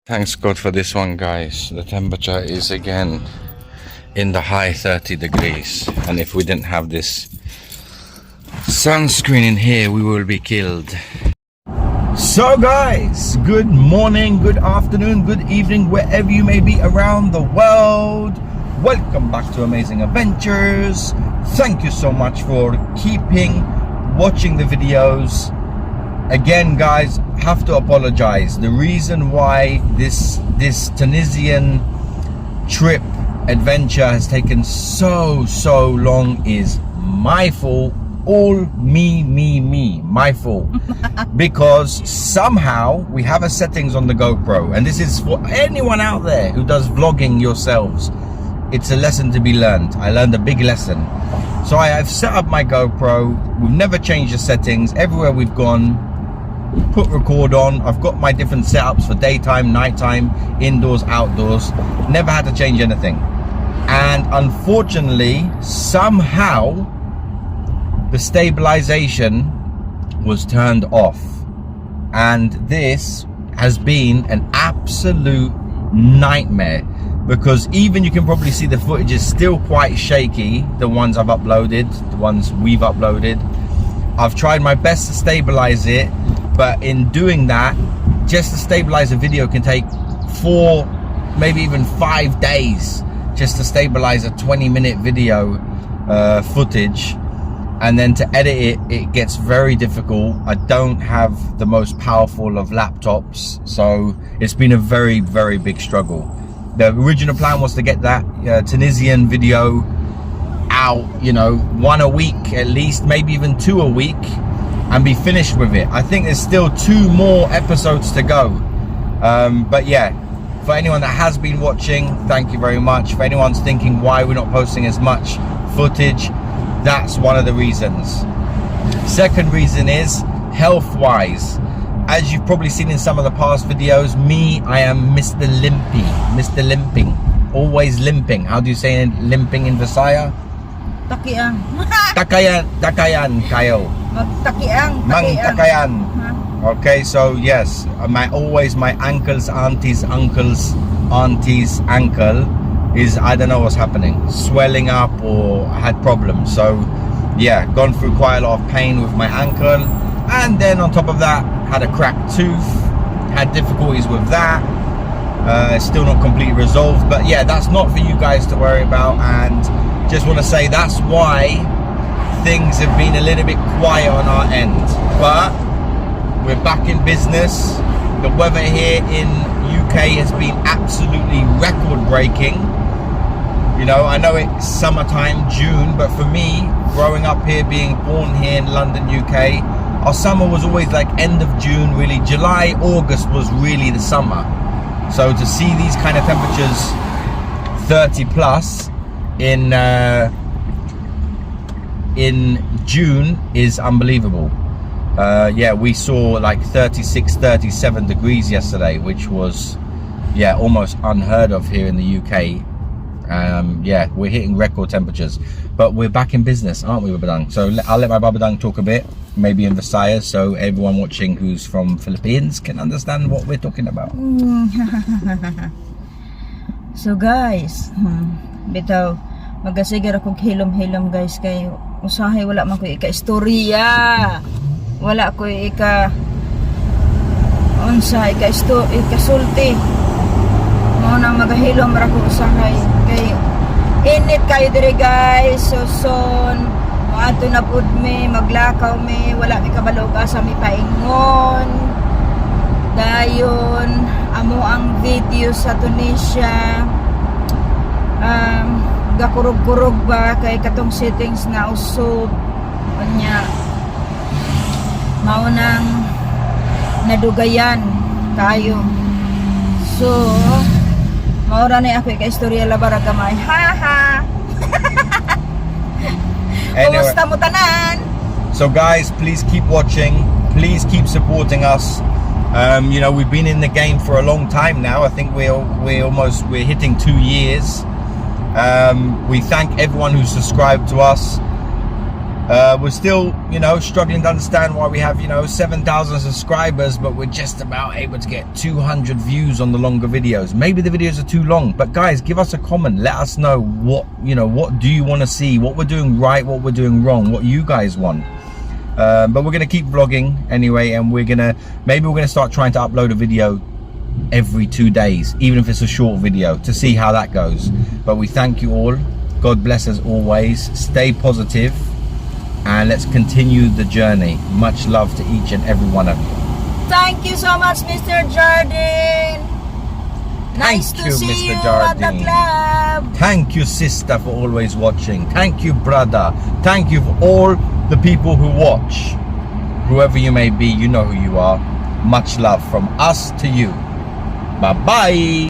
Thanks God for this one, guys. The temperature is again in the high 30 degrees, and if we didn't have this sunscreen in here, we will be killed. So guys, good morning, good afternoon, good evening, wherever you may be around the world. Welcome back to Amazing Adventures. Thank you so much for watching the videos. Again, guys, have to apologize. The reason why this Tunisian trip adventure has taken so long is my fault. All my fault. Because somehow we have a settings on the GoPro, and this is for anyone out there who does vlogging yourselves. It's a lesson to be learned. I learned a big lesson. So I have set up my GoPro. We've never changed the settings. Everywhere we've gone, put record on. I've got my different setups for daytime, nighttime, indoors, outdoors. Never had to change anything. And unfortunately, somehow the stabilisation was turned off, and this has been an absolute nightmare, because even you can probably see the footage is still quite shaky. The ones I've uploaded, the ones we've uploaded, I've tried my best to stabilize it, but in doing that, just to stabilize a video can take 4, maybe even 5 days just to stabilize a 20-minute video footage. And then to edit it, it gets very difficult. I don't have the most powerful of laptops, so it's been a very big struggle. The original plan was to get that Tunisian video out, you know, 1 a week at least, maybe even 2 a week, and be finished with it. I think there's still 2 more episodes to go. But yeah, for anyone that has been watching, thank you very much. For anyone's thinking why we're not posting as much footage, that's one of the reasons. Second reason is health-wise. As you've probably seen in some of the past videos, I am Mr. Limpy. Mr. Limping. Always limping. How do you say limping in Visaya? Takiang. Takayan kayo. Magtakiang. Mang takayan. Okay, so yes, my uncle's auntie's ankle is, I don't know what's happening, swelling up or had problems. So yeah, gone through quite a lot of pain with my ankle, and then on top of that had a cracked tooth, had difficulties with that. Still not completely resolved, but yeah, that's not for you guys to worry about. And just want to say that's why things have been a little bit quiet on our end, but we're back in business. The weather here in UK has been absolutely record breaking. You know, I know it's summertime, June, but for me, growing up here, being born here in London, UK, our summer was always like end of June, really. July, August was really the summer. So to see these kind of temperatures, 30 plus in June is unbelievable. Yeah, we saw like 36, 37 degrees yesterday, which was, yeah, almost unheard of here in the UK. Yeah, we're hitting record temperatures, but we're back in business, aren't we, Babadang? So I'll let my Babadang talk a bit, maybe in Visayas, so everyone watching who's from Philippines can understand what we're talking about. So guys, bitaw magasigar akong hilom-hilom guys, kay usahay wala man ko ika-istorya, wala ko ika-sulti. Mao nang magahilom ra ko usahay kay init kayo dire guys. So son ato na pud mi maglakaw mi, wala mi kabalo sa mi paingon dayon amo ang video sa Tunisia. Gakurog-kurog ba kay katong settings na usog kanya, mao nang nadugayan tayo. So maura na ako ika-istorya labara gamay. Ha. Anyway, kumusta mo tanan? so guys, please keep watching, please keep supporting us. You know, we've been in the game for a long time now. I think we're hitting 2 years. We thank everyone who subscribed to us. We're still, you know, struggling to understand why we have, you know, 7,000 subscribers, but we're just about able to get 200 views on the longer videos. Maybe the videos are too long, but guys, give us a comment. Let us know what, you know, what do you want to see, what we're doing right, what we're doing wrong, what you guys want. But we're going to keep vlogging anyway, and maybe we're going to start trying to upload a video every 2 days, even if it's a short video, to see how that goes. But we thank you all. God bless as always. Stay positive, and let's continue the journey. Much love to each and every one of you. Thank you so much, Mr. Jardine. Nice Thank to you, see Mr. you Jardine. at the club. Thank you, sister, for always watching. Thank you, brother. Thank you for all the people who watch. Whoever you may be, you know who you are. Much love from us to you. Bye-bye.